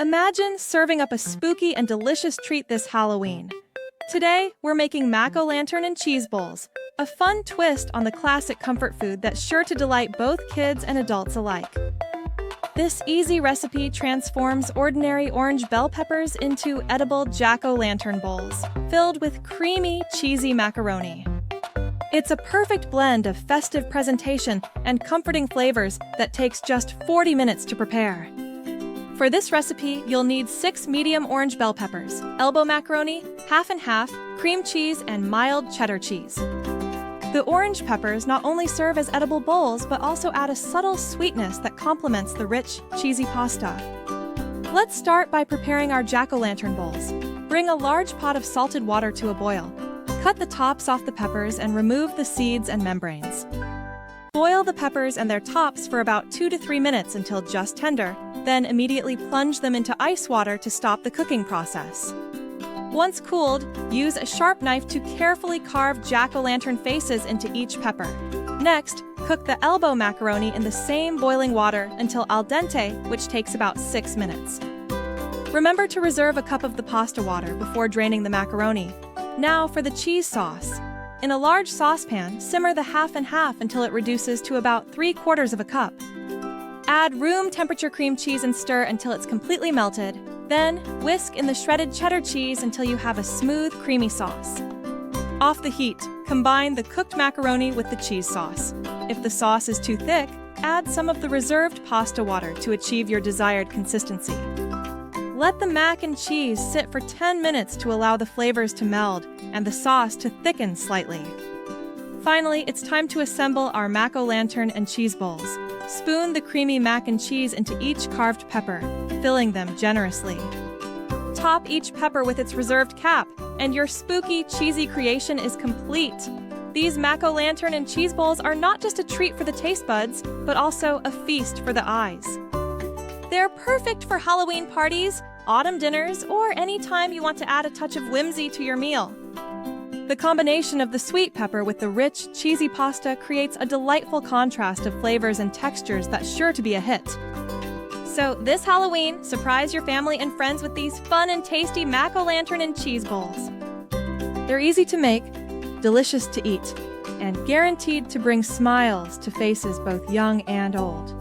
Imagine serving up a spooky and delicious treat this Halloween. Today, we're making mac-o'-lantern and cheese bowls, a fun twist on the classic comfort food that's sure to delight both kids and adults alike. This easy recipe transforms ordinary orange bell peppers into edible jack-o'-lantern bowls, filled with creamy, cheesy macaroni. It's a perfect blend of festive presentation and comforting flavors that takes just 40 minutes to prepare. For this recipe, you'll need 6 medium orange bell peppers, elbow macaroni, half and half, cream cheese, and mild cheddar cheese. The orange peppers not only serve as edible bowls, but also add a subtle sweetness that complements the rich, cheesy pasta. Let's start by preparing our jack-o'-lantern bowls. Bring a large pot of salted water to a boil. Cut the tops off the peppers and remove the seeds and membranes. Boil the peppers and their tops for about 2 to 3 minutes until just tender, then immediately plunge them into ice water to stop the cooking process. Once cooled, use a sharp knife to carefully carve jack-o'-lantern faces into each pepper. Next, cook the elbow macaroni in the same boiling water until al dente, which takes about 6 minutes. Remember to reserve a cup of the pasta water before draining the macaroni. Now for the cheese sauce. In a large saucepan, simmer the half and half until it reduces to about 3/4 of a cup. Add room temperature cream cheese and stir until it's completely melted. Then, whisk in the shredded cheddar cheese until you have a smooth, creamy sauce. Off the heat, combine the cooked macaroni with the cheese sauce. If the sauce is too thick, add some of the reserved pasta water to achieve your desired consistency. Let the mac and cheese sit for 10 minutes to allow the flavors to meld and the sauce to thicken slightly. Finally, it's time to assemble our mac-o'-lantern and cheese bowls. Spoon the creamy mac and cheese into each carved pepper, filling them generously. Top each pepper with its reserved cap, and your spooky, cheesy creation is complete. These mac-o'-lantern and cheese bowls are not just a treat for the taste buds, but also a feast for the eyes. They're perfect for Halloween parties, autumn dinners, or any time you want to add a touch of whimsy to your meal. The combination of the sweet pepper with the rich, cheesy pasta creates a delightful contrast of flavors and textures that's sure to be a hit. So this Halloween, surprise your family and friends with these fun and tasty mac-o'-lantern and cheese bowls. They're easy to make, delicious to eat, and guaranteed to bring smiles to faces both young and old.